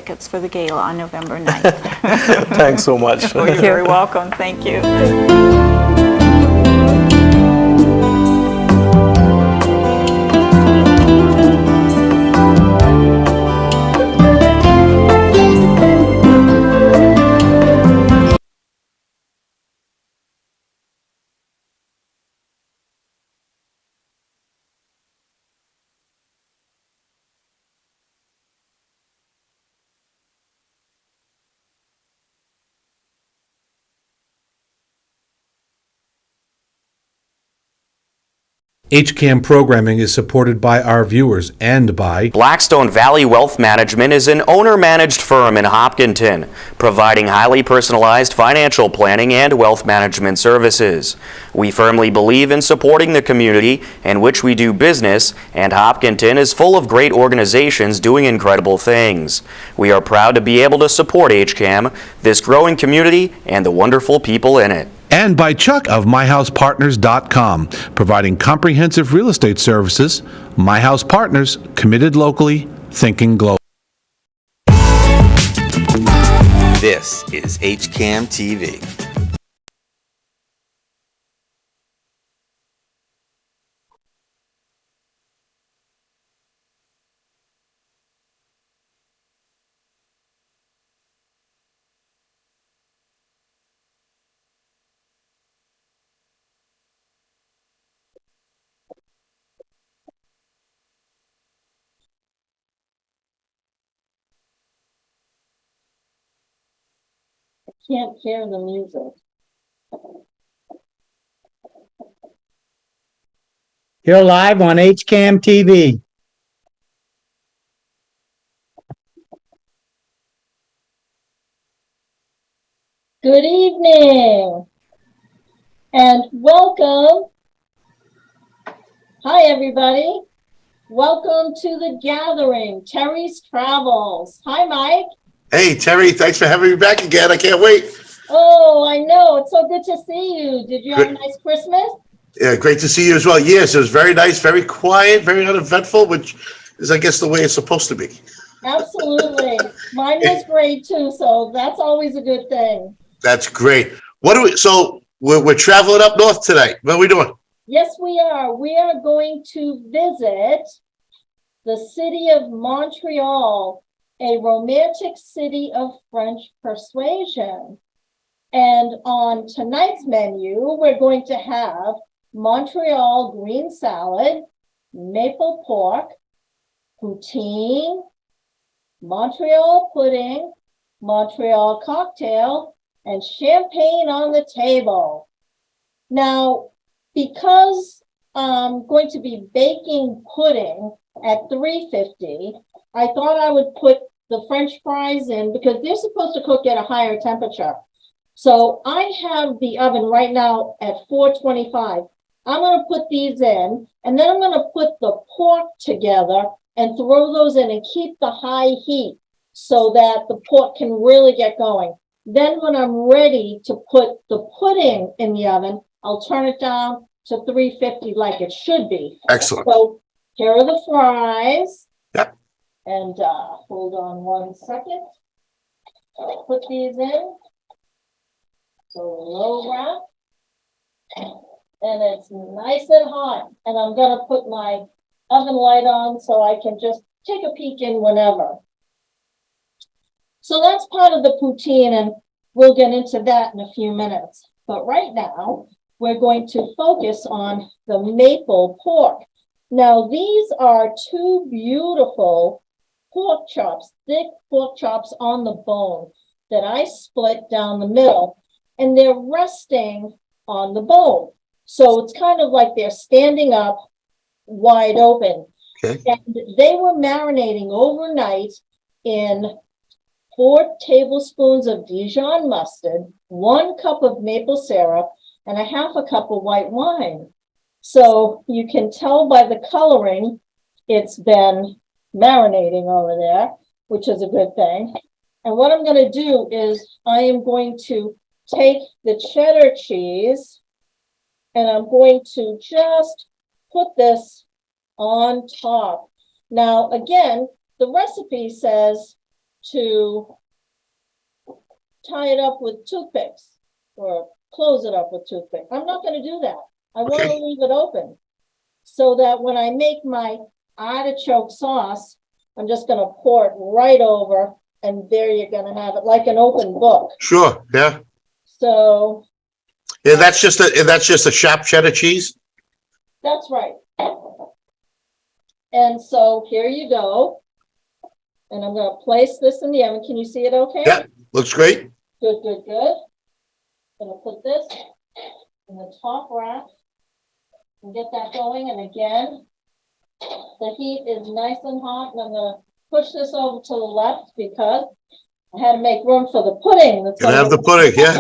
tickets for the gala on November 9th. Thanks so much. You're very welcome. Thank you. HCAM programming is supported by our viewers and by Blackstone Valley Wealth Management is an owner-managed firm in Hopkinton, providing highly personalized financial planning and wealth management services. We firmly believe in supporting the community in which we do business, and Hopkinton is full of great organizations doing incredible things. We are proud to be able to support HCAM, this growing community, and the wonderful people in it. and by Chuck of MyHousePartners.com, providing comprehensive real estate services. My House Partners, committed locally, thinking global. This is HCAM TV. Can't hear the music. You're live on HCAM TV. Good evening and welcome. Hi, everybody. Welcome to the gathering, Terry's Travels. Hi, Mike. Hey, Terry, thanks for having me back again. I can't wait. Oh, I know. It's so good to see you. Did you have a nice Christmas? Yeah, great to see you as well. Yes, it was very nice, very quiet, very uneventful, which is, I guess, the way it's supposed to be. Absolutely. Mine was great, too, so that's always a good thing. That's great. So we're traveling up north tonight. What are we doing? Yes, we are. We are going to visit the city of Montreal, a romantic city of French persuasion. And on tonight's menu, we're going to have Montreal green salad, maple pork, poutine, Montreal pudding, Montreal cocktail, and champagne on the table. Now, because I'm going to be baking pudding at 350, I thought I would put the French fries in because they're supposed to cook at a higher temperature. So I have the oven right now at 425. I'm going to put these in, and then I'm going to put the pork together and throw those in and keep the high heat so that the pork can really get going. Then when I'm ready to put the pudding in the oven, I'll turn it down to 350 like it should be. Excellent. So here are the fries. Yep. And hold on one second. I'll put these in. So low wrap. And it's nice and hot. And I'm going to put my oven light on so I can just take a peek in whenever. So that's part of the poutine, and we'll get into that in a few minutes. But right now, we're going to focus on the maple pork. Now, these are two beautiful pork chops, thick pork chops on the bone that I split down the middle, and they're resting on the bone. So it's kind of like they're standing up wide open. Okay. And they were marinating overnight in 4 tablespoons of Dijon mustard, 1 cup of maple syrup, and a half a cup of white wine. So you can tell by the coloring, it's been marinating over there, which is a good thing. And what I'm going to do is I am going to take the cheddar cheese and I'm going to just put this on top. Now, again, the recipe says to tie it up with toothpicks or close it up with toothpicks. I'm not going to do that. I want to Okay. leave it open so that when I make my artichoke sauce, I'm just going to pour it right over, and there you're going to have it like an open book. Sure, yeah. So Yeah, that's just a sharp cheddar cheese? that's right. And so here you go. And I'm going to place this in the oven. Can you see it okay? Yeah, looks great. Good, good, good. Gonna put this in the top rack and get that going. And again, the heat is nice and hot, and I'm gonna push this over to the left because I had to make room for the pudding. That's Gonna have the pudding, yeah.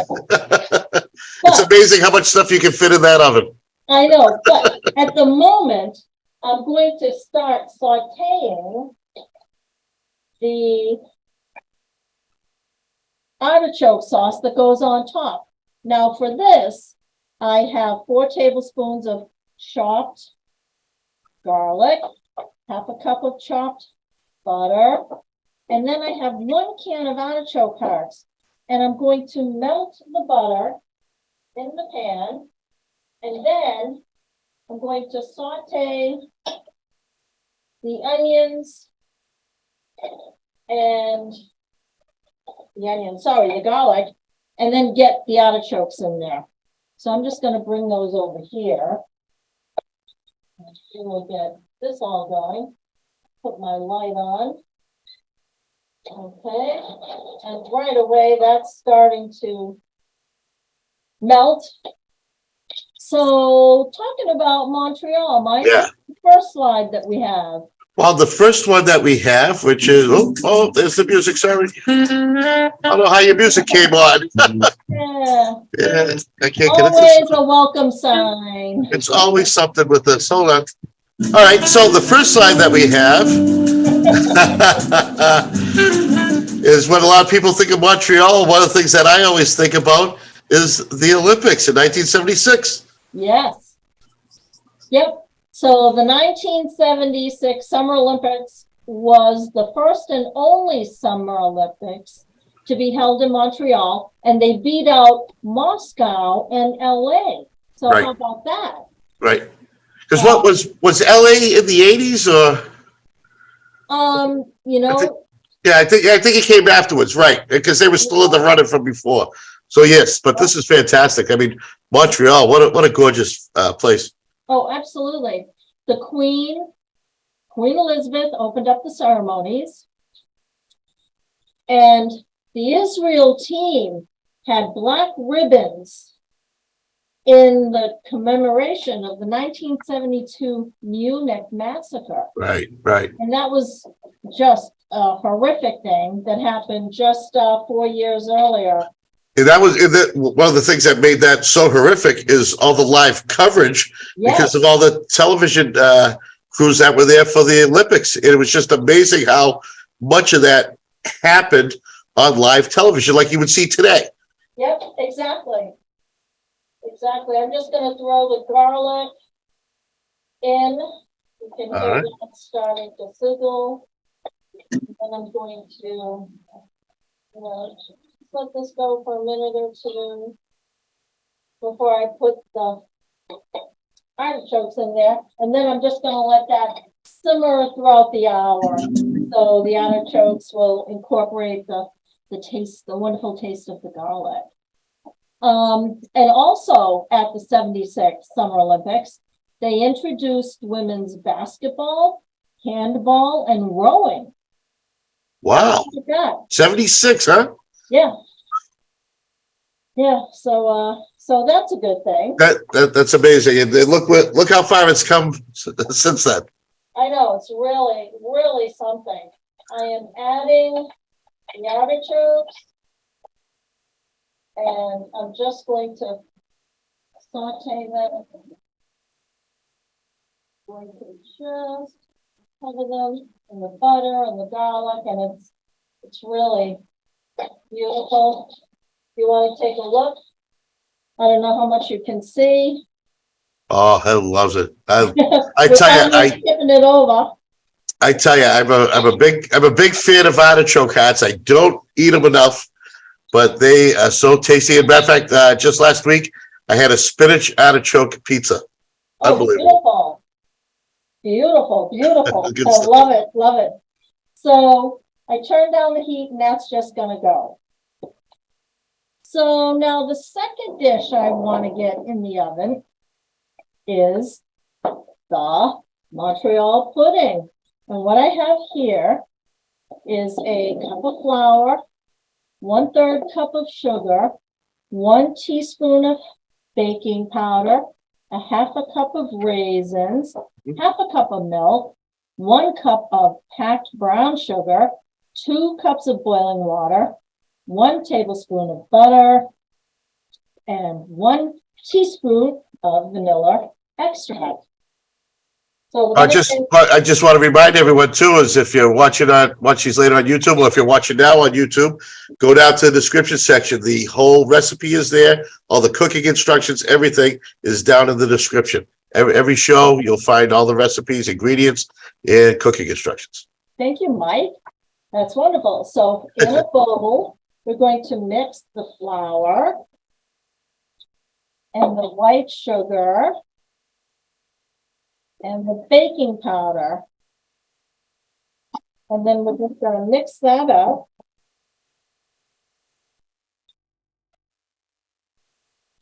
It's amazing how much stuff you can fit in that oven. I know, but at the moment, I'm going to start sauteing the artichoke sauce that goes on top. Now for this, I have 4 tablespoons of chopped garlic, half a cup of chopped butter, and then I have 1 can of artichoke hearts. And I'm going to melt the butter in the pan, and then I'm going to saute the onions and the garlic, and then get the artichokes in there. So I'm just going to bring those over here. We will get this all going. Put my light on. Okay. And right away, that's starting to melt. So talking about Montreal, Mike, Yeah. the first slide that we have. Well, the first one that we have, which is, oh, there's the music, sorry. I don't know how your music came on. Yeah. Yeah, I can't get Always it. a welcome sign. It's always something with this. Hold on. All right, so the first slide that we have is when a lot of people think of Montreal. One of the things that I always think about is the Olympics in 1976. Yes. Yep. So the 1976 Summer Olympics was the first and only Summer Olympics to be held in Montreal, and they beat out Moscow and LA. So Right. how about that? Right. Because what was LA in the 80s or? You know, I think it came afterwards, right? Because they were still in the running from before. So yes, but this is fantastic. I mean, Montreal, what a gorgeous place. oh, absolutely. The Queen Elizabeth opened up the ceremonies, and the Israel team had black ribbons in the commemoration of the 1972 Munich massacre. Right, right. And that was just a horrific thing that happened just 4 years earlier. And that was one of the things that made that so horrific is all the live coverage because of all the television crews that were there for the Olympics. It was just amazing how much of that happened on live television, like you would see today. Yep, exactly. Exactly. I'm just going to throw the garlic in. You can All hear right. that starting to sizzle. And I'm going to let this go for a minute or two before I put the artichokes in there. And then I'm just going to let that simmer throughout the hour. So the artichokes will incorporate the taste, the wonderful taste of the garlic. And also at the 76 Summer Olympics, they introduced women's basketball, handball, and rowing. Wow. Look at that. 76, huh? Yeah. Yeah. So that's a good thing. That's amazing. And look how far it's come since then. I know, it's really, really something. I am adding the artichokes, and I'm just going to saute them. Going to just cover them in the butter and the garlic, and it's really beautiful. If you want to take a look, I don't know how much you can see. Oh, I loves it. I tell you, tipping it over. I tell you, I'm a big fan of artichoke hearts. I don't eat them enough, but they are so tasty. As a matter of fact, just last week I had a spinach artichoke pizza. Oh, Unbelievable. beautiful, beautiful. Good I stuff. love it, love it. So I turned down the heat and that's just gonna go. So now the second dish I want to get in the oven is the Montreal pudding. And what I have here is a cup of flour, 1/3 cup of sugar, 1 teaspoon of baking powder, a 1/2 cup of raisins, 1/2 cup of milk, 1 cup of packed brown sugar, 2 cups of boiling water, 1 tablespoon of butter, and 1 teaspoon of vanilla extract. So I just want to remind everyone too, is if you're watching these later on YouTube, or if you're watching now on YouTube, go down to the description section. The whole recipe is there. All the cooking instructions, everything is down in the description. Every show, you'll find all the recipes, ingredients, and cooking instructions. thank you, Mike. That's wonderful. So in a bowl, we're going to mix the flour and the white sugar and the baking powder. And then we're just going to mix that up.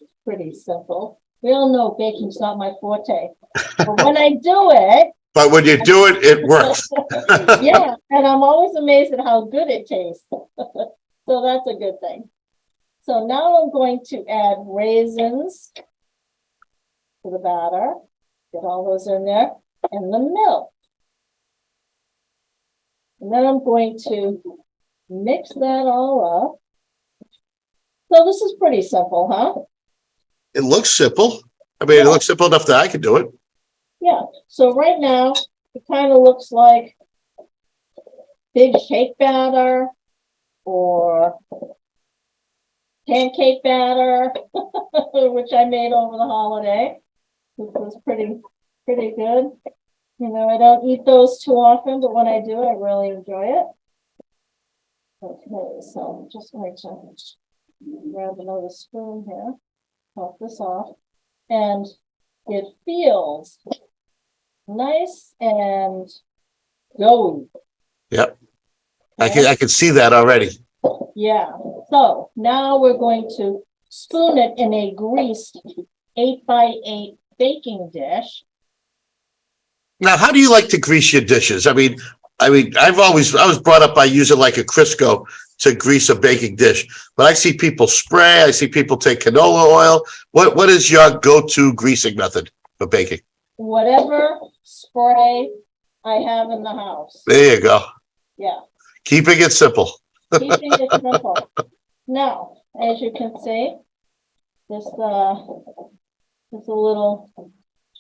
It's pretty simple. We all know baking's not my forte. But when I do it, But when you do it, it works. yeah, and I'm always amazed at how good it tastes. So that's a good thing. So now I'm going to add raisins to the batter. Get all those in there, and the milk. And then I'm going to mix that all up. So this is pretty simple, huh? It looks simple. I mean, it looks simple enough that I can do it. Yeah, so right now, it kind of looks like big shake batter or pancake batter, which I made over the holiday, which was pretty good. You know, I don't eat those too often, but when I do, I really enjoy it. Okay, so I'm just going to grab another spoon here, pop this off, and it feels nice and doughy. Yep. I can see that already. Yeah, so now we're going to spoon it in a greased 8x8 baking dish. Now, how do you like to grease your dishes? I mean, I was brought up by using like a Crisco to grease a baking dish, but I see people spray. I see people take canola oil. What is your go-to greasing method for baking? Whatever spray I have in the house. There you go. Yeah, Keeping it simple. keeping it simple. Now, as you can see, this is a little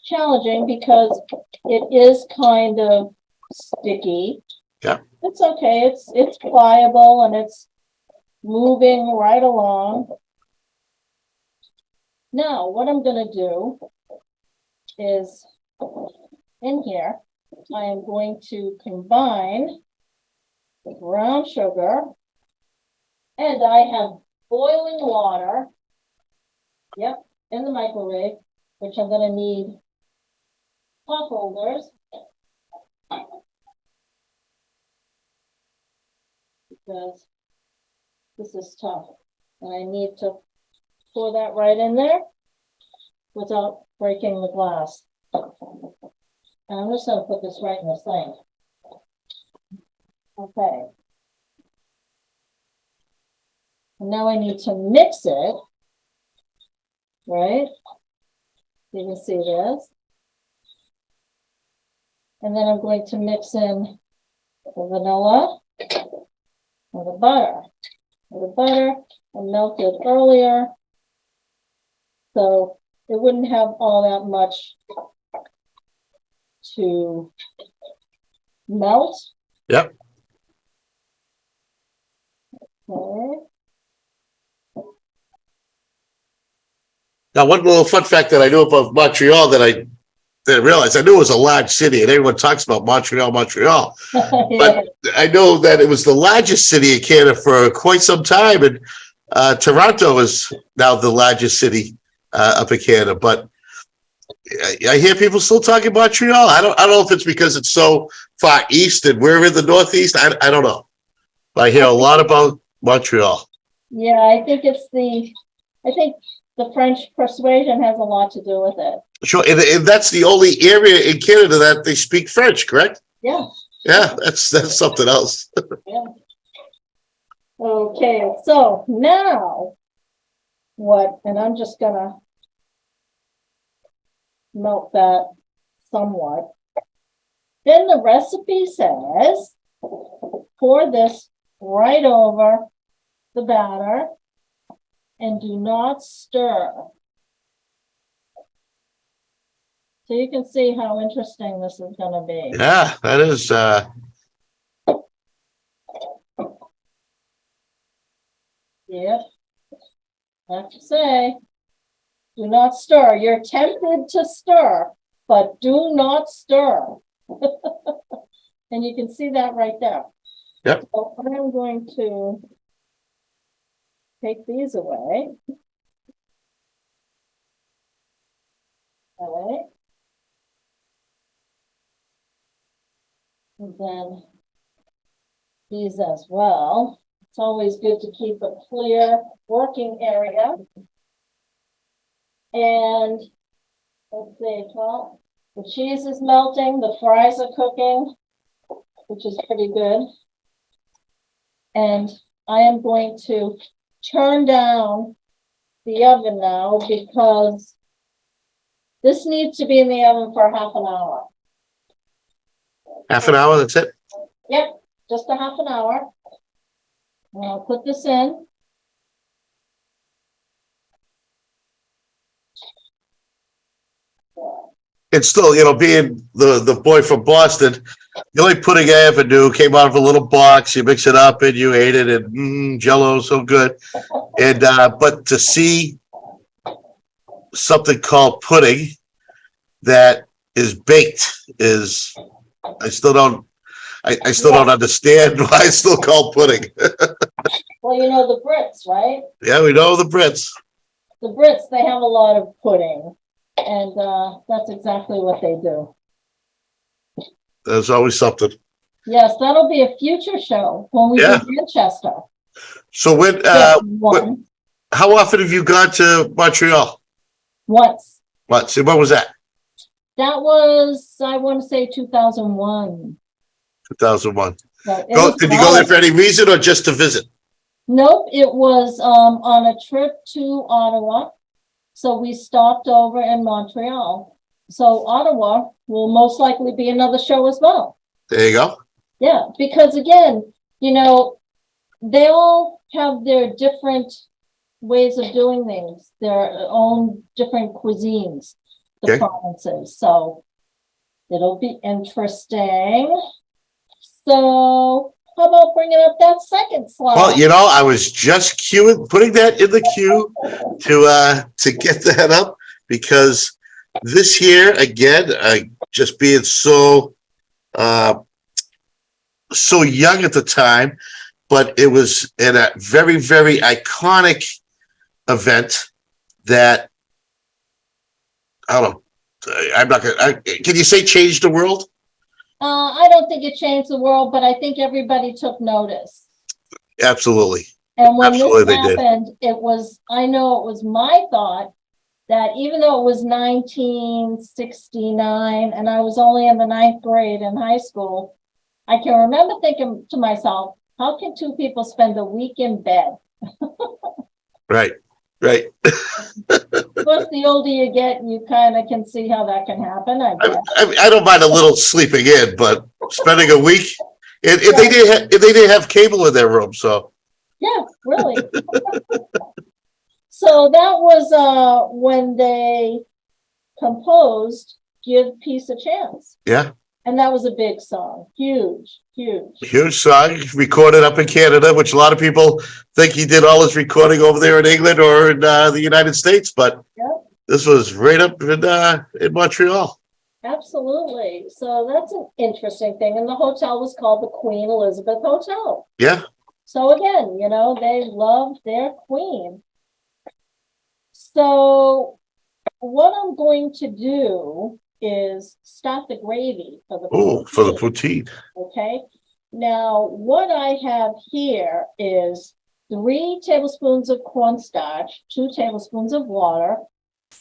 challenging because it is kind of sticky. Yeah. It's okay. It's pliable and it's moving right along. Now, what I'm going to do is in here, I am going to combine the brown sugar, and I have boiling water. Yep, in the microwave, which I'm going to need pot holders. Because this is tough. And I need to pour that right in there without breaking the glass. And I'm just going to put this right in the sink. Okay. And now I need to mix it. Right? You can see this. And then I'm going to mix in the vanilla and the butter. The butter I melted earlier, so it wouldn't have all that much to melt. Yep. Okay. Now, one little fun fact that I knew about Montreal that I didn't realize. I knew it was a large city, and everyone talks about Montreal. Yeah. But I know that it was the largest city in Canada for quite some time, and Toronto is now the largest city up in Canada. But I hear people still talking Montreal. I don't know if it's because it's so far east and we're in the Northeast. I don't know. But I hear a lot about Montreal. Yeah, I think the French persuasion has a lot to do with it. Sure, and that's the only area in Canada that they speak French, correct? Yeah. Yeah, that's something else. Yeah. Okay, so now what, and I'm just gonna melt that somewhat. Then the recipe says, pour this right over the batter and do not stir. So you can see how interesting this is going to be. Yeah, that is. Yep. I have to say, do not stir. You're tempted to stir, but do not stir. And you can see that right there. Yep. So I'm going to take these away. Okay. And then these as well. It's always good to keep a clear working area. And let's see, well, the cheese is melting, the fries are cooking, which is pretty good. And I am going to turn down the oven now because this needs to be in the oven for half an hour. Half an hour, that's it? Yep, just a half an hour. And I'll put this in. It's still, being the boy from Boston, the only pudding I ever knew came out of a little box. You mix it up and you ate it, and Jell-O, so good. And but to see something called pudding that is baked is, I still don't understand why it's still called pudding. Well, you know the Brits, right? Yeah, we know the Brits. The Brits, they have a lot of pudding, and that's exactly what they do. There's always something. Yes, that'll be a future show when we do Manchester. So when, how often have you gone to Montreal? Once. Once. And when was that? That was, I want to say 2001. 2001. So Did you go there for any reason or just to visit? Nope, it was on a trip to Ottawa. So we stopped over in Montreal. So Ottawa will most likely be another show as well. There you go. Yeah, because again, they all have their different ways of doing things, their own different cuisines, the provinces. So it'll be interesting. So how about bringing up that second slide? Well, I was just putting that in the queue to get that up because this year, again, just being so young at the time, but it was in a very, very iconic event that, I don't know, can you say changed the world? I don't think it changed the world, but I think everybody took notice. Absolutely. And when this happened, I know it was my thought that even though it was 1969 and I was only in the 9th grade in high school, I can remember thinking to myself, how can two people spend a week in bed? Right. Of course, the older you get, you kind of can see how that can happen. I don't mind a little sleeping in, but spending a week, they didn't have cable in their room, so. Yeah, really. So that was when they composed "Give Peace a Chance." Yeah. And that was a big song, huge. Huge song, recorded up in Canada, which a lot of people think he did all his recording over there in England or in the United States, but this was right up in Montreal. Absolutely. So that's an interesting thing. And the hotel was called the Queen Elizabeth Hotel. Yeah. So again, they loved their queen. So what I'm going to do is start the gravy for the Oh, for the poutine. poutine. Okay. Now, what I have here is 3 tablespoons of cornstarch, 2 tablespoons of water,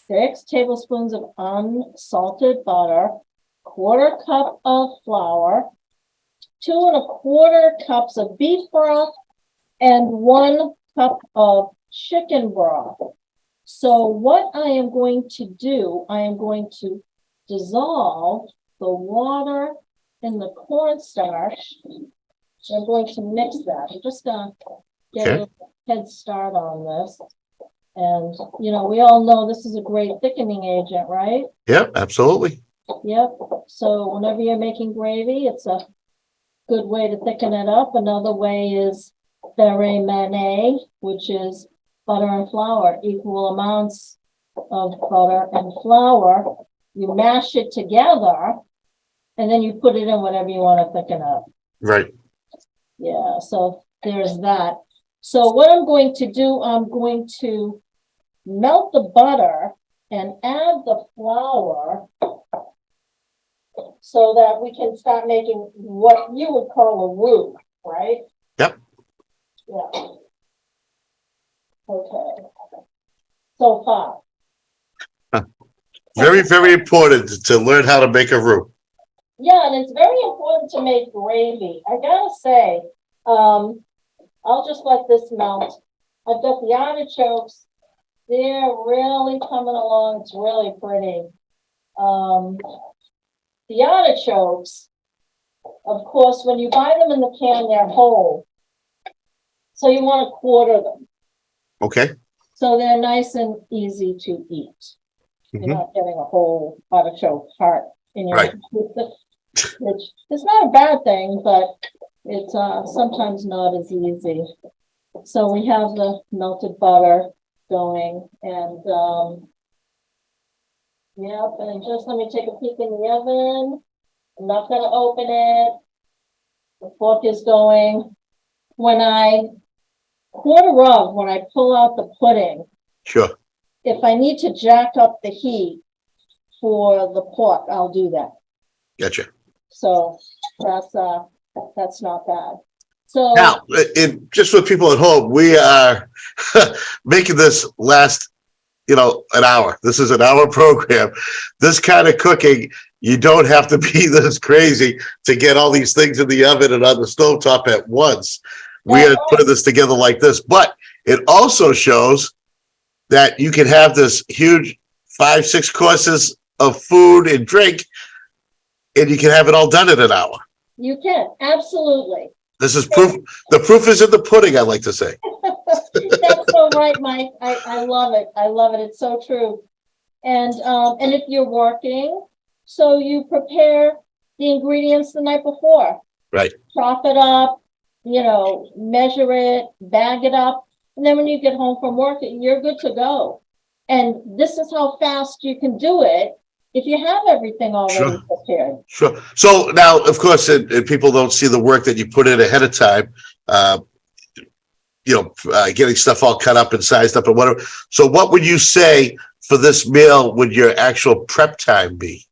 6 tablespoons of unsalted butter, 1/4 cup of flour, 2 1/4 cups of beef broth, and 1 cup of chicken broth. So what I am going to do, I am going to dissolve the water in the cornstarch. I'm going to mix that. I'm just going to get a little head start on this. And, we all know this is a great thickening agent, right? Yep, absolutely. Yep. So whenever you're making gravy, it's a good way to thicken it up. Another way is Marinate, which is butter and flour, equal amounts of butter and flour. You mash it together, and then you put it in whatever you want to thicken up. Right. Yeah, so there's that. So what I'm going to do, I'm going to melt the butter and add the flour so that we can start making what you would call a roux, right? Yep. Yeah. Okay. So far. Very, very important to learn how to make a roux. Yeah, and it's very important to make gravy. I gotta say, I'll just let this melt. I've got the artichokes. They're really coming along. It's really pretty. The artichokes, of course, when you buy them in the can, they're whole. So you want to quarter them. Okay. So they're nice and easy to eat. You're not getting a whole artichoke heart in your mouth, which is not a bad thing, but it's sometimes not as easy. So we have the melted butter going, and and just let me take a peek in the oven. I'm not going to open it. The fork is going. When I pull out the pudding, Sure. if I need to jack up the heat for the pork, I'll do that. Gotcha. So that's not bad. So Now, just for people at home, we are making this last, an hour. This is an hour program. This kind of cooking, you don't have to be this crazy to get all these things in the oven and on the stovetop at once. We are putting this together like this, but it also shows that you can have this huge 5-6 courses of food and drink, and you can have it all done in an hour. you can, absolutely. This is proof. The proof is in the pudding, I like to say. That's so right, Mike. I love it. I love it. It's so true. And if you're working, so you prepare the ingredients the night before. Right. Chop it up, measure it, bag it up. And then when you get home from work, you're good to go. And this is how fast you can do it if you have everything already prepared. Sure. So now, of course, and people don't see the work that you put in ahead of time, getting stuff all cut up and sized up and whatever. So what would you say for this meal would your actual prep time be?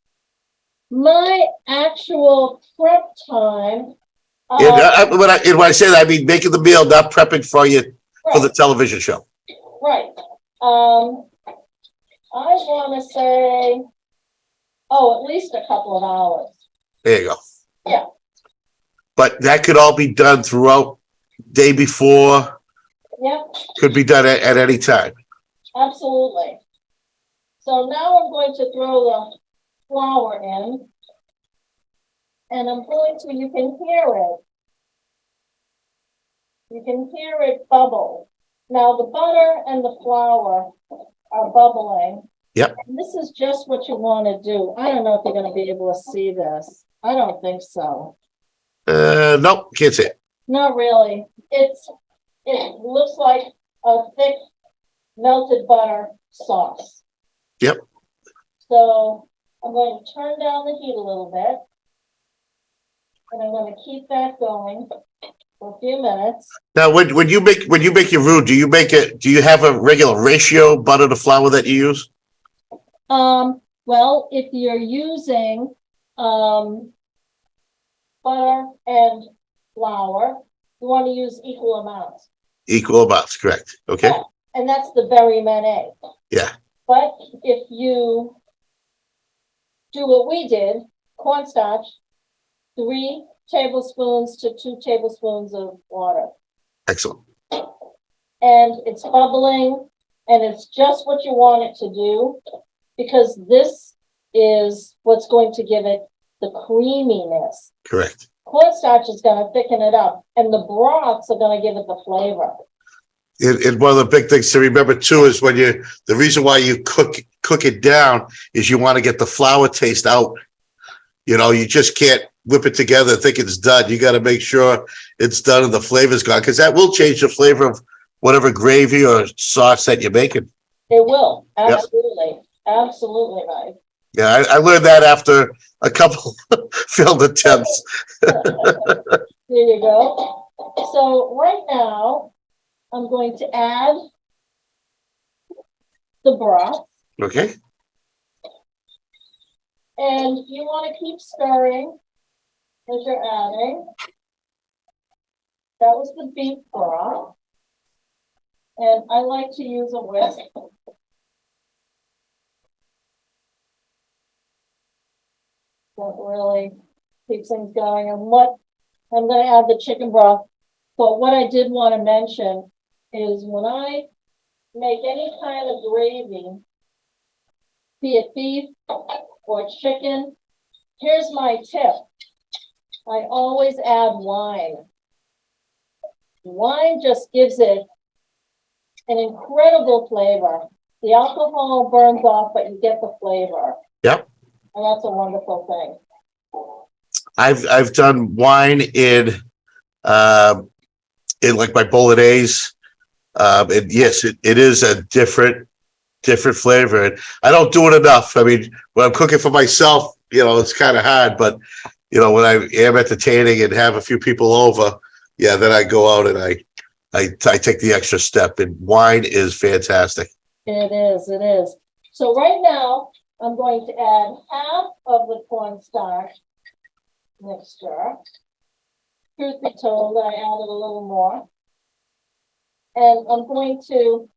My actual prep time. When I say that, I mean making the meal, not prepping for you for the television show. Right. I want to say, at least a couple of hours. There you go. Yeah. But that could all be done throughout day before. Yep. Could be done at any time. Absolutely. So now I'm going to throw the flour in, and I'm going to, you can hear it. You can hear it bubble. Now the butter and the flour are bubbling. Yep. And this is just what you want to do. I don't know if you're going to be able to see this. I don't think so. Nope, can't see it. Not really. It looks like a thick melted butter sauce. Yep. So I'm going to turn down the heat a little bit. And I'm going to keep that going for a few minutes. Now, when you make your roux, do you have a regular ratio butter to flour that you use? Well, if you're using butter and flour, you want to use equal amounts. Equal amounts, correct. Okay. Yeah, and that's the very Marinate. Yeah. But if you do what we did, cornstarch, 3 tablespoons to 2 tablespoons of water. Excellent. And it's bubbling, and it's just what you want it to do, because this is what's going to give it the creaminess. Correct. Cornstarch is going to thicken it up, and the broths are going to give it the flavor. And one of the big things to remember too is the reason why you cook it down is you want to get the flour taste out. You know, you just can't whip it together and think it's done. You got to make sure it's done and the flavor's gone, because that will change the flavor of whatever gravy or sauce that you're making. It will. Absolutely. Yep. Absolutely right. Yeah, I learned that after a couple failed attempts. There you go. So right now, I'm going to add the broth. Okay. And you want to keep stirring as you're adding. That was the beef broth. And I like to use a whisk. That really keeps things going. And what I'm going to add the chicken broth. But what I did want to mention is when I make any kind of gravy, be it beef or chicken, here's my tip. I always add wine. Wine just gives it an incredible flavor. The alcohol burns off, but you get the flavor. Yep. And that's a wonderful thing. I've done wine in like my bolognese. And yes, it is a different flavor. And I don't do it enough. I mean, when I'm cooking for myself, you know, it's kind of hard, but you know, when I am entertaining and have a few people over, yeah, then I go out and I take the extra step, and wine is fantastic. It is. So right now, I'm going to add half of the cornstarch mixture. Truth be told, I added a little more. And I'm going to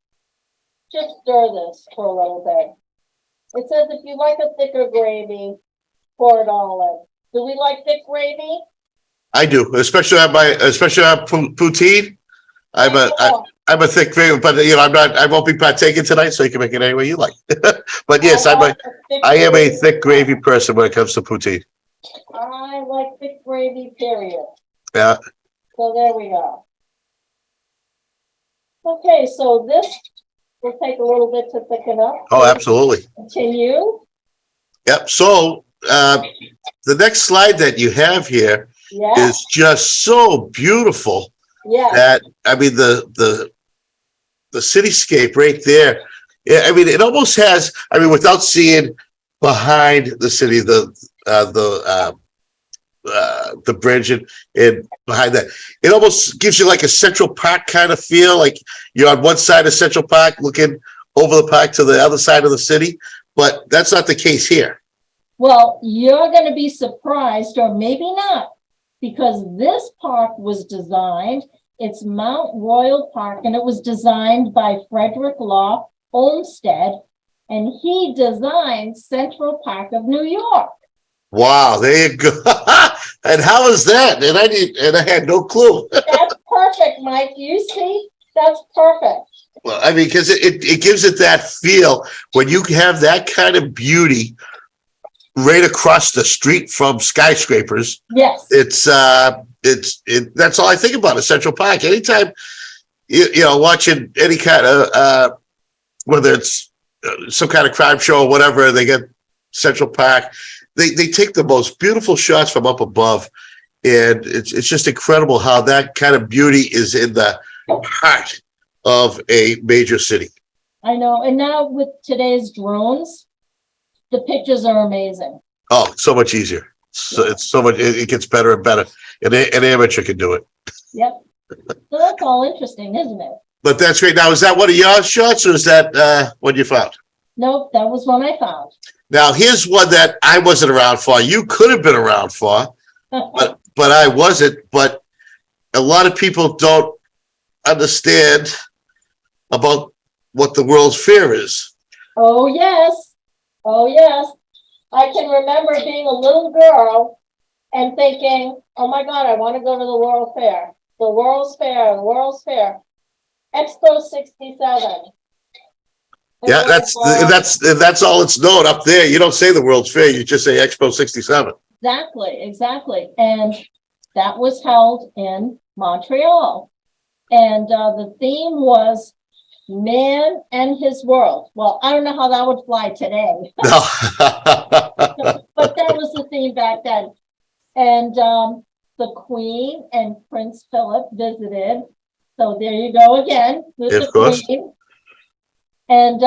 just stir this for a little bit. It says if you like a thicker gravy, pour it all in. Do we like thick gravy? I do, especially on poutine. I'm a thick gravy, but you know, I won't be partaking tonight, so you can make it any way you like. But yes, I am a thick gravy person when it comes to poutine. I like thick gravy, period. Yeah. So there we go. Okay, so this will take a little bit to thicken up. Oh, absolutely. Continue. Yep. So the next slide that you have here is just so beautiful. Yeah. That, I mean, the cityscape right there. I mean, it almost has. I mean, without seeing behind the city, the bridge and behind that, it almost gives you like a Central Park kind of feel. Like you're on one side of Central Park, looking over the park to the other side of the city. But that's not the case here. Well, you're going to be surprised, or maybe not, because this park was designed. It's Mount Royal Park, and it was designed by Frederick Law Olmsted, and he designed Central Park of New York. Wow, there you go. And how is that? And I had no clue. That's perfect, Mike. You see, that's perfect. Well, I mean, because it gives it that feel when you have that kind of beauty right across the street from skyscrapers. Yes. That's all I think about is Central Park. Anytime, you know, watching any kind of, whether it's some kind of crime show or whatever, they get Central Park. They take the most beautiful shots from up above, and it's just incredible how that kind of beauty is in the heart of a major city. I know. And now with today's drones, the pictures are amazing. Oh, so much easier. So it's so much, it gets better and better. An amateur can do it. Yep. So that's all interesting, isn't it? But that's great. Now, is that one of your shots or is that what you found? Nope, that was one I found. Now, here's one that I wasn't around for. You could have been around for, but I wasn't. But a lot of people don't understand about what the World's Fair is. Oh, yes. Oh, yes. I can remember being a little girl and thinking, oh my God, I want to go to the World Fair. The World's Fair, the World's Fair. Expo 67. Yeah, that's all it's known up there. You don't say the World's Fair, you just say Expo 67. Exactly. And that was held in Montreal. And the theme was man and his world. Well, I don't know how that would fly today. No. But that was the theme back then. And the Queen and Prince Philip visited. So there you go again with Of the course. Queen. And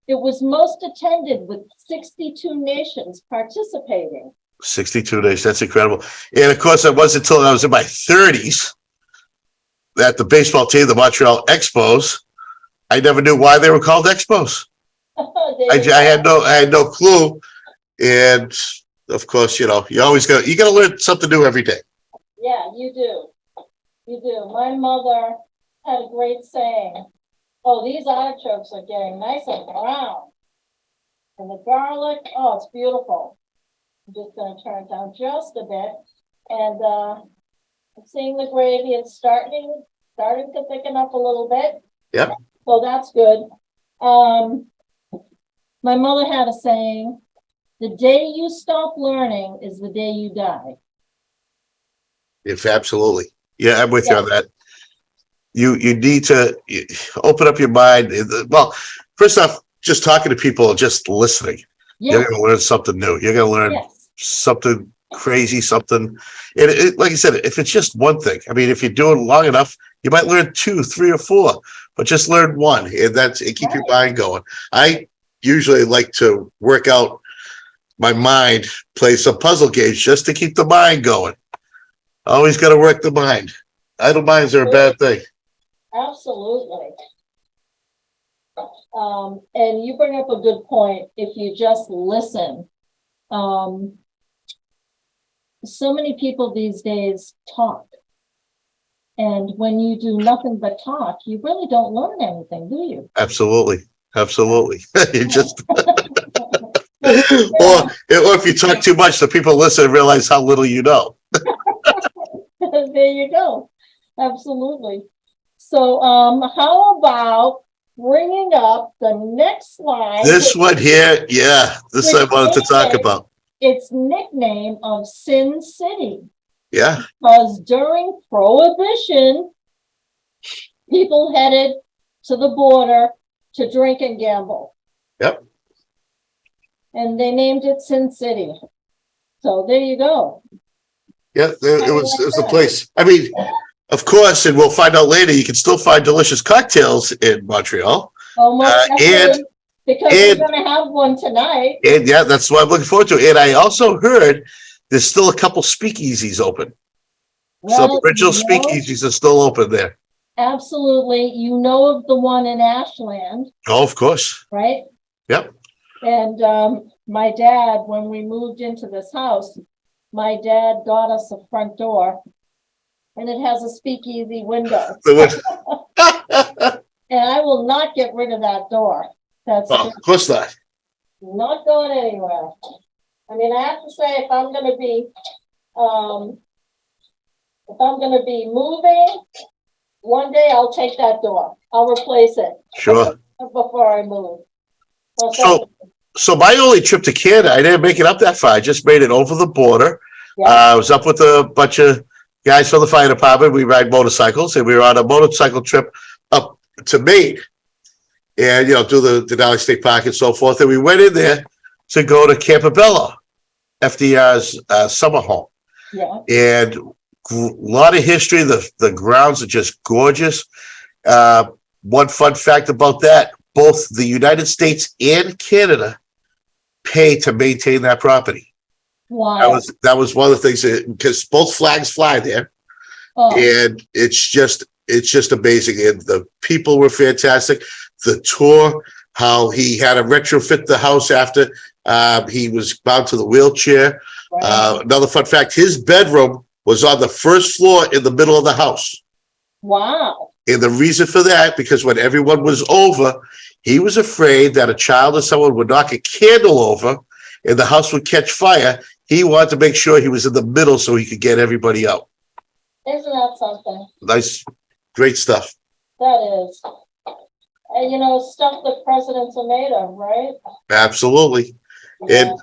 it was most attended with 62 nations participating. 62 days, that's incredible. And of course, it wasn't until I was in my 30s that the baseball team, the Montreal Expos, I never knew why they were called Expos. I had no clue. And of course, you always got to learn something new every day. Yeah, you do. You do. My mother had a great saying. Oh, these artichokes are getting nice and brown. And the garlic, oh, it's beautiful. I'm just going to turn it down just a bit. And I'm seeing the gravy. It's starting to thicken up a little bit. Yep. So that's good. My mother had a saying, the day you stop learning is the day you die. If absolutely. Yeah, I'm with you on that. You need to open up your mind. Well, first off, just talking to people, just listening. Yes. You're going to learn something new. You're going to learn something crazy, something. And like I said, if it's just one thing, I mean, if you do it long enough, you might learn 2, 3, or 4, but just learn one, and keep your mind going. I usually like to work out my mind, play some puzzle games just to keep the mind going. Always got to work the mind. Idle minds are a bad thing. Absolutely. And you bring up a good point. If you just listen, so many people these days talk. And when you do nothing but talk, you really don't learn anything, do you? Absolutely. You just, or if you talk too much, the people listen and realize how little you know. There you go. Absolutely. So how about bringing up the next slide? This one here, this I wanted to talk about. Its nickname of Sin City. Yeah. Because during Prohibition, people headed to the border to drink and gamble. Yep. And they named it Sin City. So there you go. Yeah, it was a place. I mean, of course, and we'll find out later, you can still find delicious cocktails in Montreal. Almost because we're going to have one tonight. And yeah, that's what I'm looking forward to. And I also heard there's still a couple speakeasies open. So the original speakeasies are still open there. Absolutely. You know of the one in Ashland. Oh, of course. Right? Yep. And my dad, when we moved into this house, my dad got us a front door, and it has a speakeasy window. And I will not get rid of that door. That's of course not. Not going anywhere. I mean, I have to say, if I'm going to be moving, one day I'll take that door. I'll replace it. Sure. Before I move. So my only trip to Canada, I didn't make it up that far. I just made it over the border. Yeah. I was up with a bunch of guys from the fire department. We ride motorcycles, and we were on a motorcycle trip up to Maine, and do the Denali State Park and so forth. And we went in there to go to Campobello, FDR's summer home. Yeah. And a lot of history. The grounds are just gorgeous. One fun fact about that: both the United States and Canada pay to maintain that property. Wow. That was one of the things because both flags fly there. Oh, And it's just amazing. And the people were fantastic. The tour, how he had to retrofit the house after he was bound to the wheelchair. right. Another fun fact, his bedroom was on the first floor in the middle of the house. Wow. And the reason for that, because when everyone was over, he was afraid that a child or someone would knock a candle over and the house would catch fire. He wanted to make sure he was in the middle so he could get everybody out. Isn't that something? Nice, great stuff. That is. And you know, stuff that presidents are made of, right? Absolutely. Yeah. And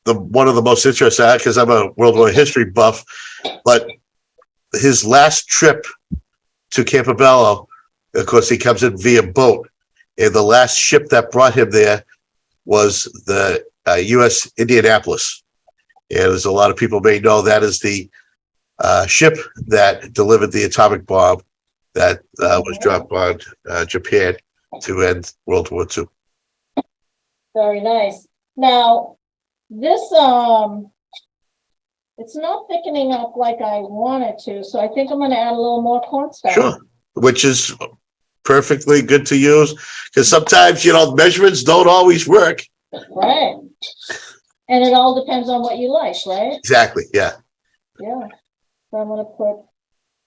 the one of the most interesting, because I'm a World War history buff, but his last trip to Campobello, of course, he comes in via boat, and the last ship that brought him there was the U.S. Indianapolis. And as a lot of people may know, that is the ship that delivered the atomic bomb that was dropped on Japan to end World War II. Very nice. Now, this it's not thickening up like I want it to, so I think I'm going to add a little more cornstarch. Sure, which is perfectly good to use because sometimes, measurements don't always work. Right. And it all depends on what you like, right? Exactly, yeah. Yeah. So I'm going to put.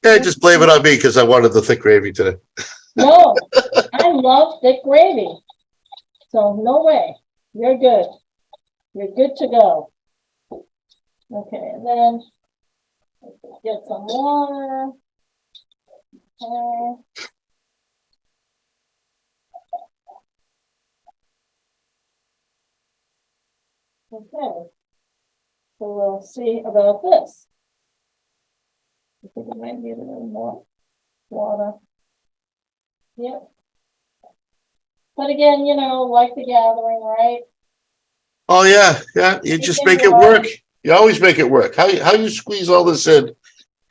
Yeah, just blame it on me because I wanted the thick gravy today. No, I love thick gravy. So no way. You're good. You're good to go. Okay, and then get some water. Okay. Okay. So we'll see about this. I think it might need a little more water. Yep. But again, like the gathering, right? Oh, yeah. You just make it work. You always make it work. How you squeeze all this in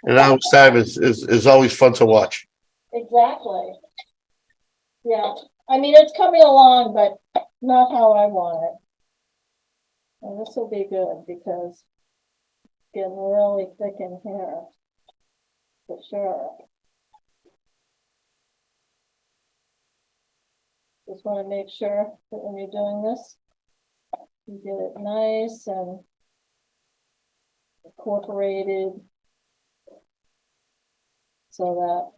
an hour's time is always fun to watch. Exactly. Yeah. I mean, it's coming along, but not how I want it. And this will be good because it's getting really thick in here. For sure. Just want to make sure that when you're doing this, you get it nice and incorporated so that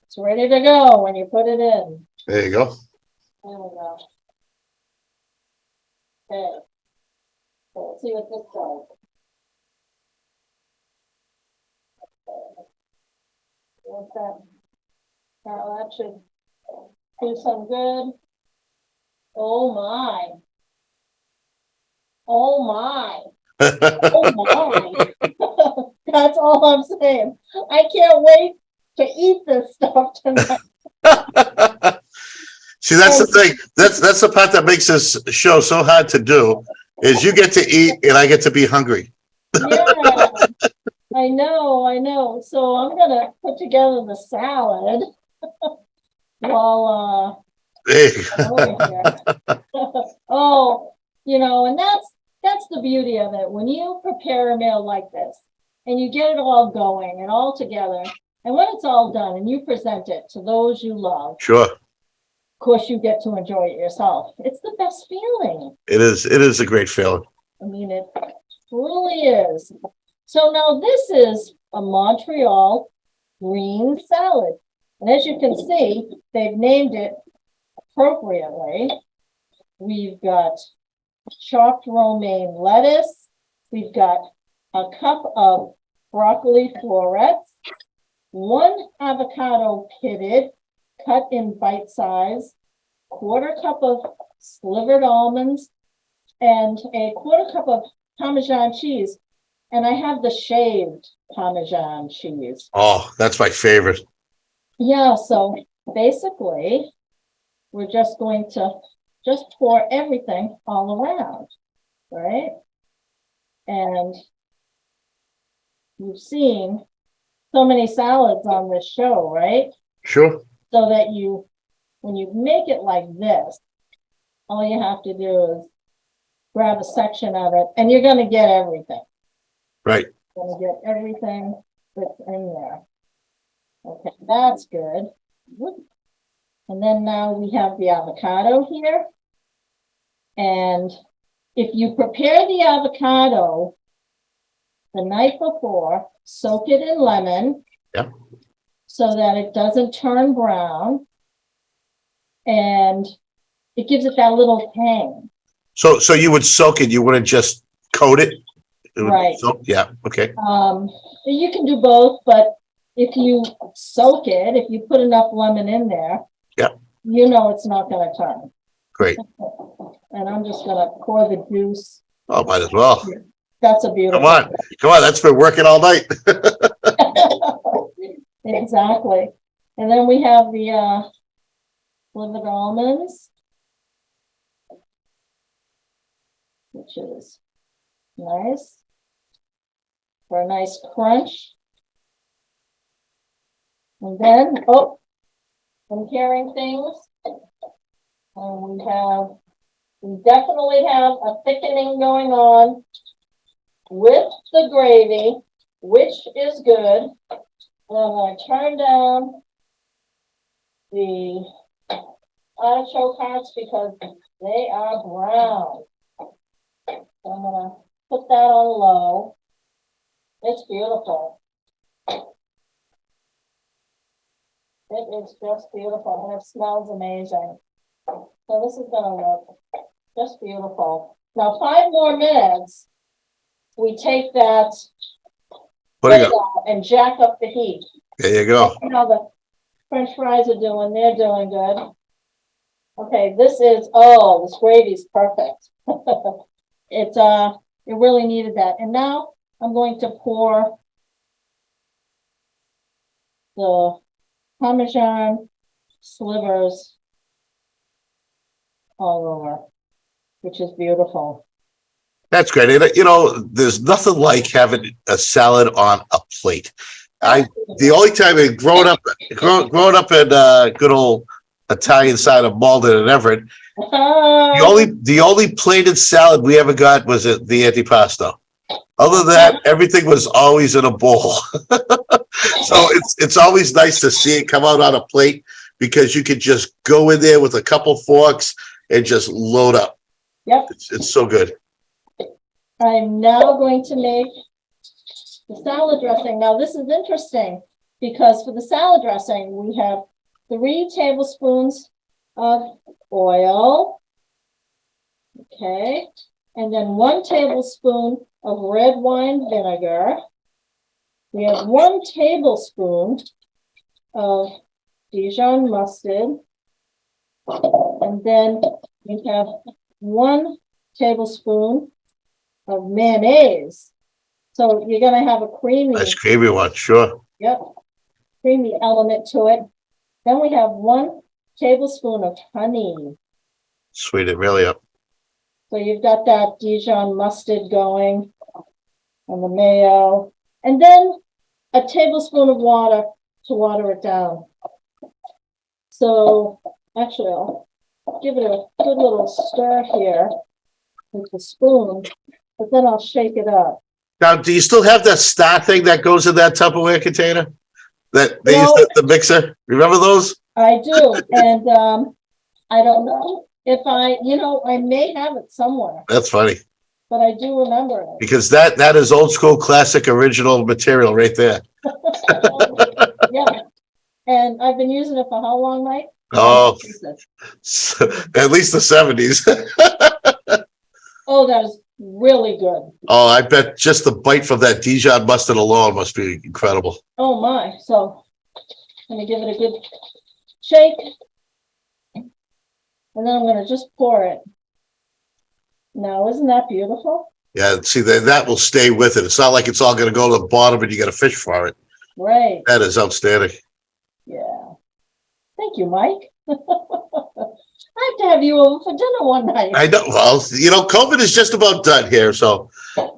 it's ready to go when you put it in. There you go. There we go. Okay. So let's see what this does. What's that? Now that should do some good. Oh my. Oh my. Oh my. That's all I'm saying. I can't wait to eat this stuff tonight. See, that's the thing. That's the part that makes this show so hard to do is you get to eat and I get to be hungry. Yeah. I know. So I'm gonna put together the salad while There you go. oh, and that's the beauty of it. When you prepare a meal like this and you get it all going and all together, and when it's all done and you present it to those you love, Sure. of course you get to enjoy it yourself. It's the best feeling. It is a great feeling. I mean, it truly is. So now this is a Montreal green salad. And as you can see, they've named it appropriately. We've got chopped romaine lettuce. We've got a cup of broccoli florets, 1 avocado pitted, cut in bite size, 1/4 cup of slivered almonds, and a 1/4 cup of Parmesan cheese. And I have the shaved Parmesan cheese. Oh, that's my favorite. Yeah, so basically, we're just going to pour everything all around, right? And you've seen so many salads on this show, right? Sure. So that when you make it like this, all you have to do is grab a section of it, and you're gonna get everything. Right. You're gonna get everything that's in there. Okay, that's good. And then now we have the avocado here. And if you prepare the avocado the night before, soak it in lemon. Yeah. So that it doesn't turn brown. And it gives it that little tang. So you would soak it, you wouldn't just coat it? It would Right. soak- Yeah, okay. You can do both, but if you soak it, if you put enough lemon in there, Yeah. you know it's not gonna turn. Great. And I'm just gonna pour the juice. Oh, might as well. That's a beautiful. Come on, that's been working all night. Exactly. And then we have the slivered almonds, which is nice for a nice crunch. And then, oh, I'm hearing things. And we definitely have a thickening going on with the gravy, which is good. And I'm going to turn down the artichoke hearts because they are brown. So I'm going to put that on low. It's beautiful. It is just beautiful, and it smells amazing. So this is going to look just beautiful. Now, 5 more minutes, we take that Putting up. and jack up the heat. There you go. You know how the French fries are doing, they're doing good. Okay, this gravy's perfect. It really needed that. And now I'm going to pour the Parmesan slivers all over, which is beautiful. That's great. And, you know, there's nothing like having a salad on a plate. The only time growing up in good old Italian side of Malden and Everett, the only plated salad we ever got was the antipasto. Other than that, everything was always in a bowl. So it's always nice to see it come out on a plate because you could just go in there with a couple forks and just load up. Yep. It's so good. I'm now going to make the salad dressing. Now, this is interesting because for the salad dressing, we have 3 tablespoons of oil. Okay. And then 1 tablespoon of red wine vinegar. We have 1 tablespoon of Dijon mustard. And then we have 1 tablespoon of mayonnaise. So you're going to have a creamy. Nice gravy one, sure. Yep. Creamy element to it. Then we have 1 tablespoon of honey. Sweet it really up. So you've got that Dijon mustard going and the mayo. And then a tablespoon of water to water it down. So actually, I'll give it a good little stir here with the spoon, but then I'll shake it up. Now, do you still have that star thing that goes in that Tupperware container? That they used the mixer? Remember those? I do. And I don't know if I may have it somewhere, That's funny. but I do remember it. Because that is old school classic original material right there. Yeah. And I've been using it for how long, Mike? Oh, at least the 70s. Oh, that is really good. Oh, I bet just the bite from that Dijon mustard alone must be incredible. Oh my. So I'm gonna give it a good shake. And then I'm gonna just pour it. Now, isn't that beautiful? Yeah, see, that will stay with it. It's not like it's all going to go to the bottom and you got to fish for it. Right. That is outstanding. Yeah. Thank you, Mike. I have to have you over for dinner one night. I know. Well, COVID is just about done here, so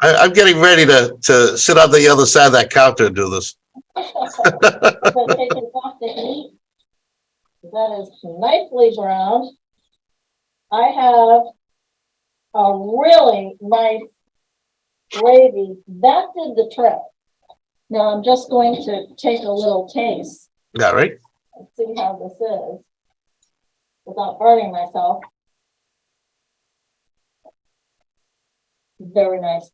I'm getting ready to sit on the other side of that counter and do this. But take it off the heat. That is nicely browned. I have a really nice gravy. That did the trick. Now I'm just going to take a little taste Yeah, right? and see how this is without burning myself. Very nice.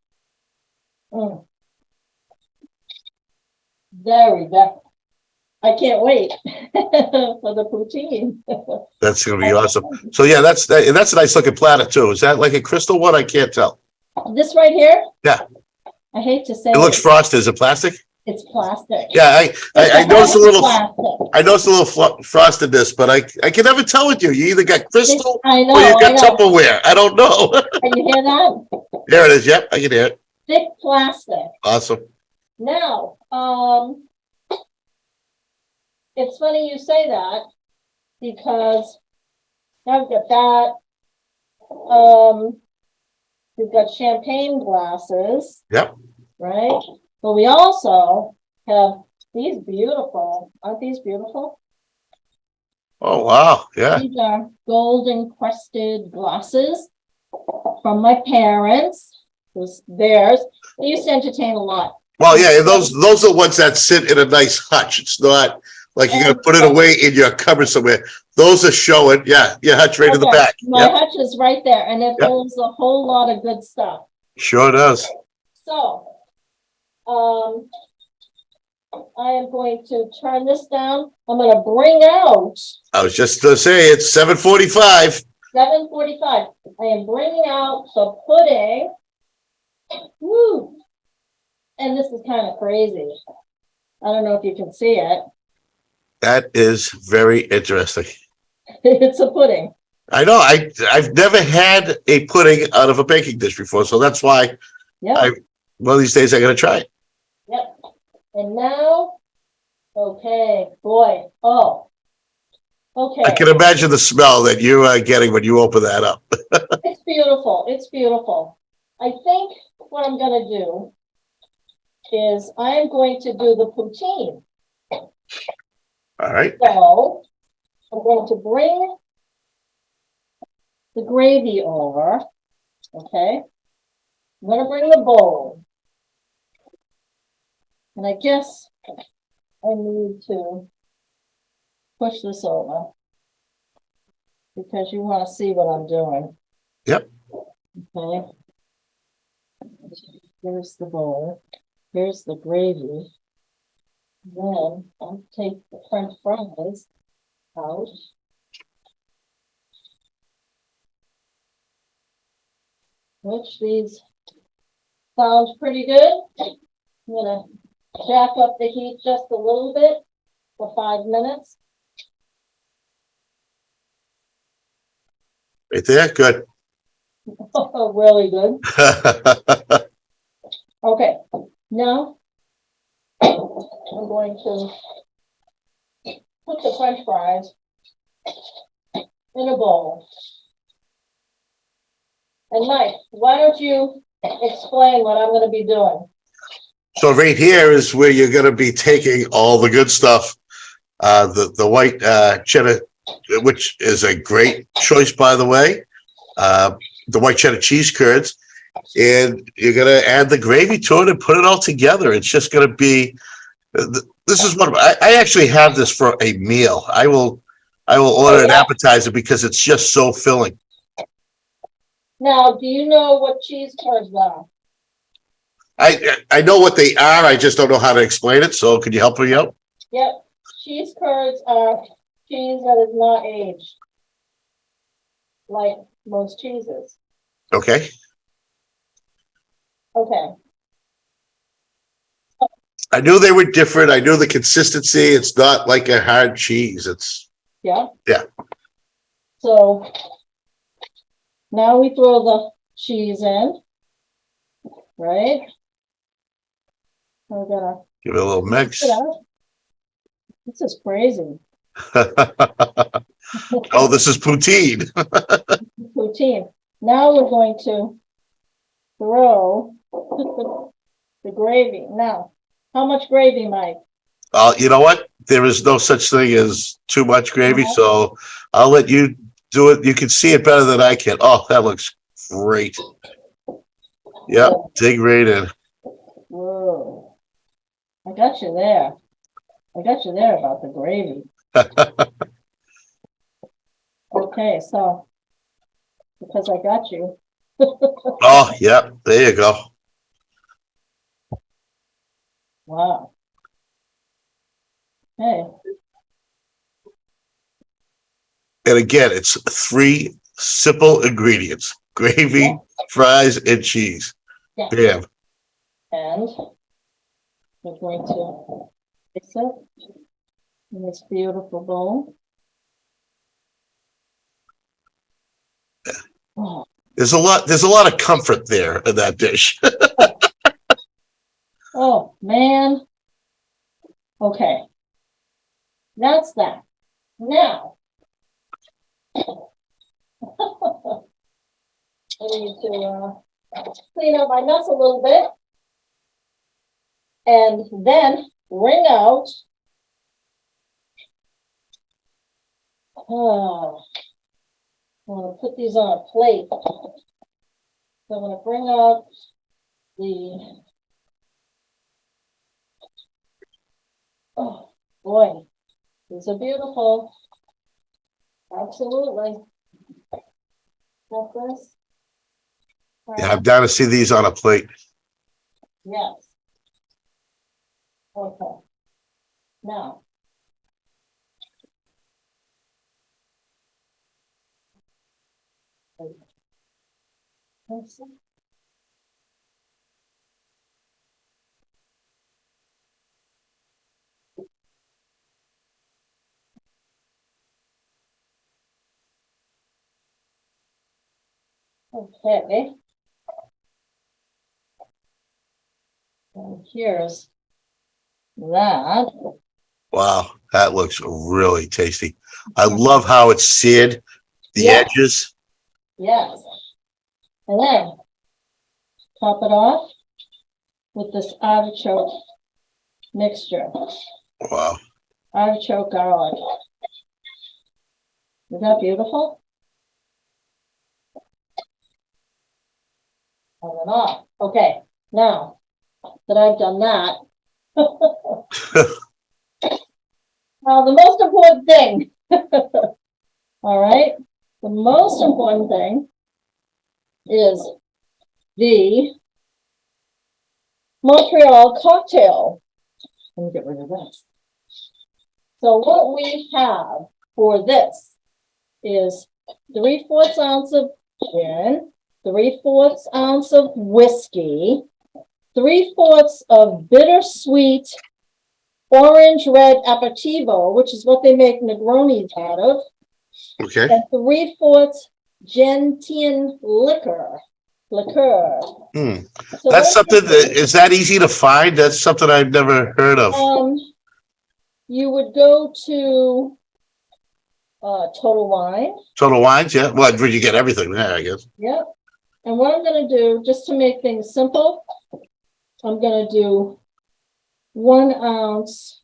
Very good. I can't wait for the poutine. That's gonna be awesome. So yeah, that's a nice looking platter too. Is that like a crystal one? I can't tell. This right here? Yeah. I hate to say It looks frosted. Is it plastic? it's plastic. Yeah, I noticed a little. Plastic. I noticed a little frostedness, but I can never tell with you. You either got crystal I know, or you got I know. Tupperware. I don't know. Can you hear that? There it is. Yep, I can hear it. Thick plastic. Awesome. Now, it's funny you say that because now we've got that. We've got champagne glasses. Yep. Right? But we also have these beautiful, aren't these beautiful? Oh wow. Yeah. These are golden crested glasses from my parents. It was theirs. They used to entertain a lot. Well, yeah. Those are the ones that sit in a nice hutch. It's not like you're gonna put it away in your cupboard somewhere. Those are showing. Yeah, your hutch right in the back. My Yep. hutch is right there, and it Yep. holds a whole lot of good stuff. Sure does. So, I am going to turn this down. I'm going to bring out I was just gonna say it's 7:45. 7:45. I am bringing out the pudding. Woo! And this is kind of crazy. I don't know if you can see it. That is very interesting. It's a pudding. I know. I've never had a pudding out of a baking dish before, so that's why Yep. one of these days I'm gonna try it. Yep. And now, okay, boy. Oh, okay. I can imagine the smell that you are getting when you open that up. It's beautiful. It's beautiful. I think what I'm going to do is I am going to do the poutine. All right. So I'm going to bring the gravy over. Okay. I'm going to bring the bowl. And I guess I need to push this over because you want to see what I'm doing. Yep. Okay. Here's the bowl. Here's the gravy. Then I'll take the French fries out. Which these sounds pretty good. I'm gonna jack up the heat just a little bit for 5 minutes. Right there. Good. Really good. Okay, now I'm going to put the French fries in a bowl. And Mike, why don't you explain what I'm going to be doing? So right here is where you're gonna be taking all the good stuff. The white cheddar, which is a great choice, by the way. The white cheddar cheese curds. And you're gonna add the gravy to it and put it all together. It's just gonna be. This is one of I actually have this for a meal. I will order an appetizer because it's just so filling. Now, do you know what cheese curds are? I know what they are. I just don't know how to explain it. So could you help me out? Yep, cheese curds are cheese that is not aged, like most cheeses. Okay. Okay. I knew they were different. I knew the consistency. It's not like a hard cheese. It's Yeah. Yeah. So now we throw the cheese in, right? We're gonna give it a little mix. mix it up. This is crazy. Oh, this is poutine. Poutine. Now we're going to throw the gravy. Now, how much gravy, Mike? You know what? There is no such thing as too much gravy, so I'll let you do it. You can see it better than I can. Oh, that looks great. Yep, dig right in. Whoa. I got you there. I got you there about the gravy. Okay, so because I got you. Oh, yep, there you go. Wow. Okay. And again, it's 3 simple ingredients: gravy, fries, and cheese. Yeah. Bam. And we're going to mix it in this beautiful bowl. Oh, There's a lot of comfort there in that dish. oh man. Okay. That's that. Now I need to clean up my mess a little bit and then wring out I'm going to put these on a plate. So I'm going to bring out the, oh boy, these are beautiful. Absolutely. Got this? Yeah, I'm down to see these on a plate. Yes. Okay. Now. Okay. And here's that. Wow, that looks really tasty. I love how it's seared, the edges. Yes. And then top it off with this artichoke mixture. Wow. Artichoke garlic. Isn't that beautiful? And then off. Okay, now that I've done that, now the most important thing, all right, the most important thing is the Montreal Cocktail. Let me get rid of this. So what we have for this is 3/4 ounce of gin, 3/4 ounce of whiskey, 3/4 of bittersweet orange red aperitivo, which is what they make Negronis out of, Okay. and 3/4 gentian liquor. So That's something that is that easy to find? That's something I've never heard of. You would go to Total Wine. Total Wines, yeah. Well, you get everything there, I guess. Yep. And what I'm going to do, just to make things simple, I'm going to do 1 ounce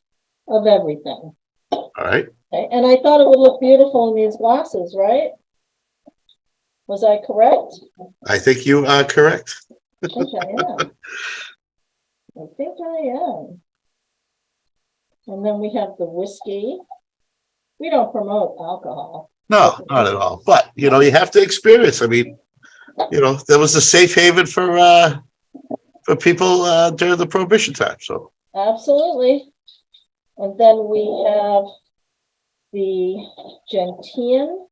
of everything. All right. Okay. And I thought it would look beautiful in these glasses, right? Was I correct? I think you are correct. I think I am. I think I am. And then we have the whiskey. We don't promote alcohol. No, not at all. But, you know, you have to experience. I mean, you know, there was a safe haven for people during the Prohibition time. So Absolutely. And then we have the gentian.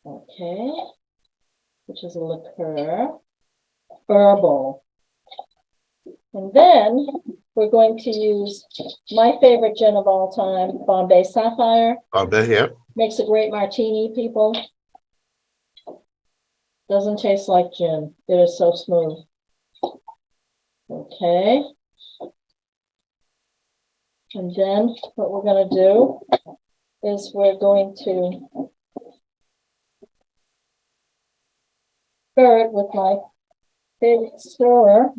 Okay. Which is a liqueur. Herbal. And then we're going to use my favorite gin of all time, Bombay Sapphire. Bombay, yeah. Makes a great martini, people. Doesn't taste like gin. It is so smooth. Okay. And then what we're going to do is we're going to stir it with my favorite stirrer.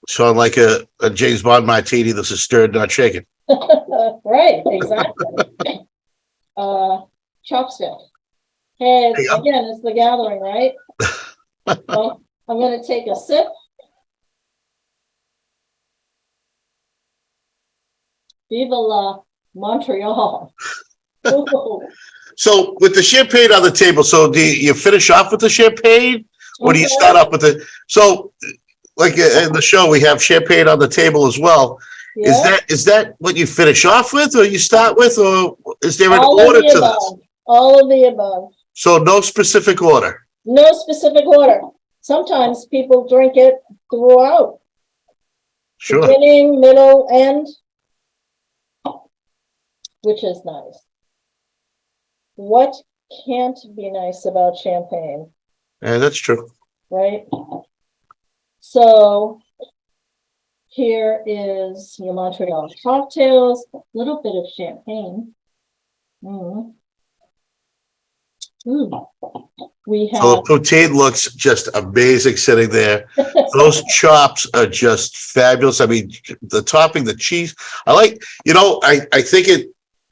So like a James Bond martini, this is stirred, not shaken. Right, exactly. chopstick. Hey, There you go. again, it's the gathering, right? So I'm gonna take a sip. Viva la Montreal. Ooh. So with the champagne on the table, so do you finish off with the champagne? Or do you Okay. start off with so like in the show, we have champagne on the table as well. Yeah. Is that what you finish off with or you start with, or is there an All of order the to above. this? All of the above. So no specific order. No specific order. Sometimes people drink it throughout. Sure. Beginning, middle, end. Which is nice. What can't be nice about champagne, Yeah, that's true. right? So here is your Montreal cocktails, a little bit of champagne. We So have the poutine looks just amazing sitting there. Those chops are just fabulous. I mean, the topping, the cheese. I think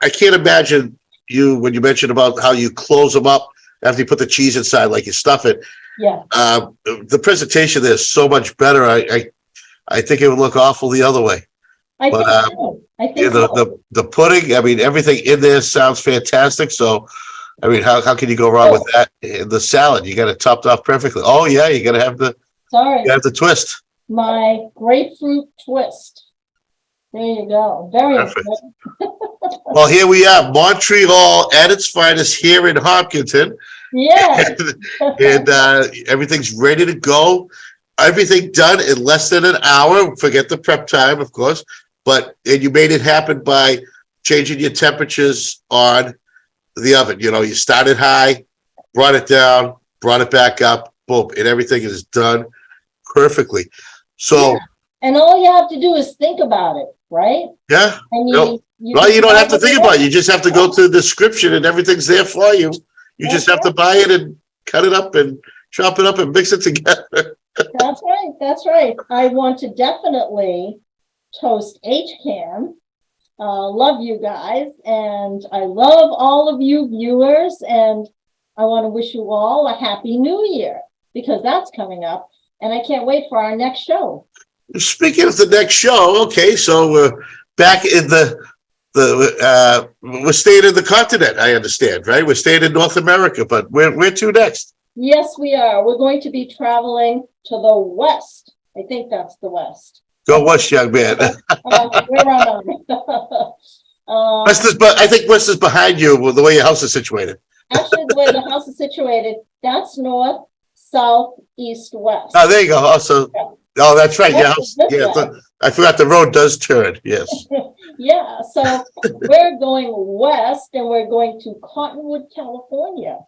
I can't imagine when you mentioned about how you close them up after you put the cheese inside, like you stuff it. yeah. The presentation there is so much better. I think it would look awful the other way. I But, think so. I think The pudding, I mean, everything in there sounds fantastic. So, I mean, how can you go wrong with that? And the salad, you got it topped off perfectly. Oh yeah, you got to have Sorry, the twist. my grapefruit twist. There you go. Very Perfect. important. Well, here we are, Montreal at its finest here in Hopkinton. Yeah. And everything's ready to go. Everything done in less than an hour. Forget the prep time, of course. And you made it happen by changing your temperatures on the oven. You started high, brought it down, brought it back up, boom, and everything is done perfectly. So, And all you have to do is think about it, right? yeah. I mean, No. Well, you don't have to think about it. You just have to go to the description and everything's there for you. You just have to buy it and cut it up and chop it up and mix it together. That's right. That's right. I want to definitely toast HCAM. Love you guys. And I love all of you viewers. And I want to wish you all a happy new year because that's coming up. And I can't wait for our next show. Speaking of the next show, okay, so we're back in we're staying in the continent, I understand, right? We're staying in North America, but where to next? Yes, we are. We're going to be traveling to the west. I think that's the west. Go west, young man. Where am I? I think west is behind you with the way your house is situated. Actually, the way the house is situated, that's north, south, east, west. Oh, there you go. Also, oh, that's right. Your house. That's Yeah, right. I forgot the road does turn. Yes. Yeah, so we're going west and we're going to Cottonwood, California.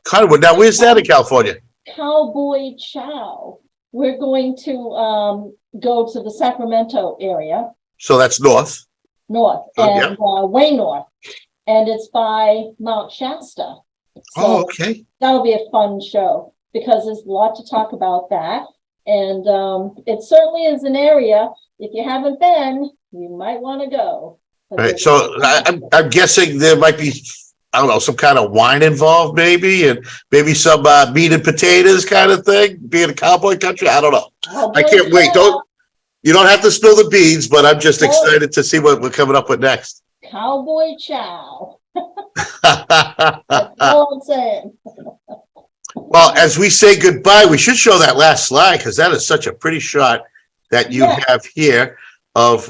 Cottonwood. Now, where's that in California? Cowboy Chow. We're going to go to the Sacramento area, So that's north. north, and way north. And it's by Mount Shasta. So Oh, okay. that'll be a fun show because there's a lot to talk about that. And it certainly is an area, if you haven't been, you might want to go. All right. So I'm guessing there might be, I don't know, some kind of wine involved, maybe, and maybe some meat and potatoes kind of thing. Being a cowboy country, I don't know. I can't wait. You don't have to spill the beans, but I'm just excited to see what we're coming up with next. Cowboy Chow. That's all I'm saying. Well, as we say goodbye, we should show that last slide because that is such a pretty shot that you have here of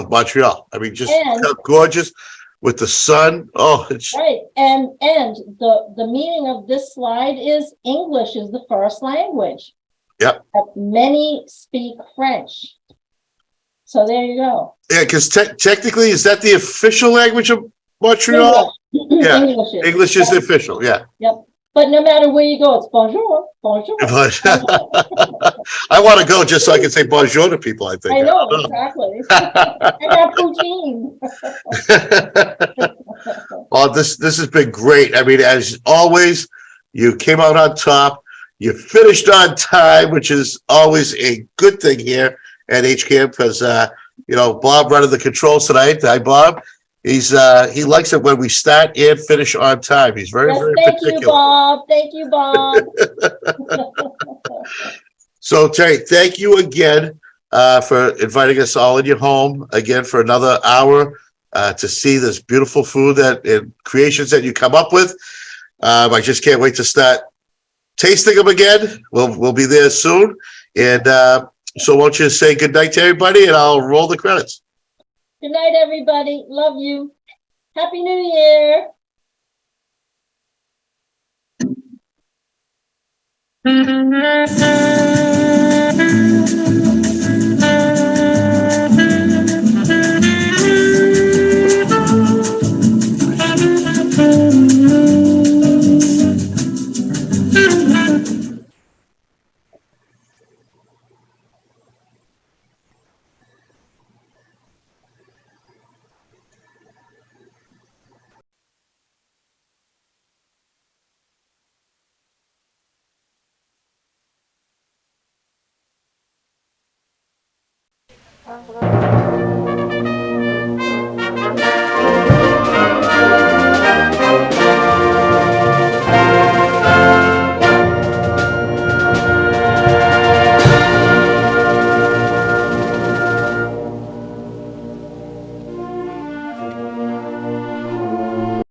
Montreal. I mean, just gorgeous with the sun. Oh, it's right. And the meaning of this slide is English is the first language. Yep. Many speak French. So there you go. Yeah, because technically, is that the official language of Montreal? Yeah, English is the official. Yeah. Yep. But no matter where you go, it's bonjour, bonjour. I want to go just so I can say bonjour to people. I think. I know exactly. I got poutine. Well, this has been great. I mean, as always, you came out on top. You finished on time, which is always a good thing here at HCAM because, Bob running the controls tonight. Hi, Bob. He likes it when we start and finish on time. He's very, Yes, very thank you, particular. Bob. Thank you, Bob. So Terry, thank you again for inviting us all in your home again for another hour to see this beautiful food and creations that you come up with. I just can't wait to start tasting them again. We'll be there soon. And so won't you say good night to everybody, and I'll roll the credits. Good night, everybody. Love you. Happy New Year.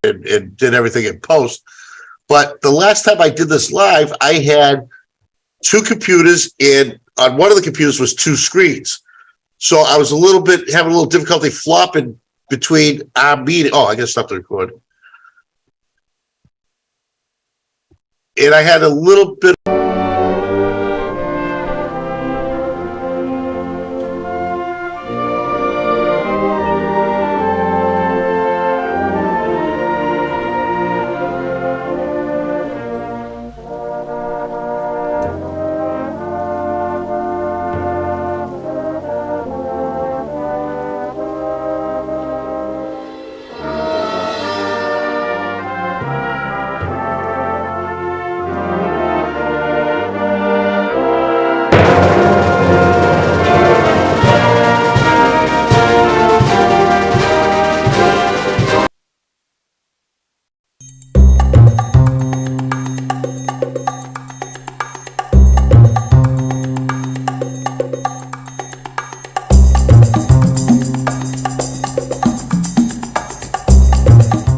And did everything in post. But the last time I did this live, I had two computers, and on one of the computers was two screens. So I was having a little difficulty flopping between our meeting. Oh, I gotta stop the recording. And I had a little bit.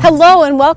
Hello and welcome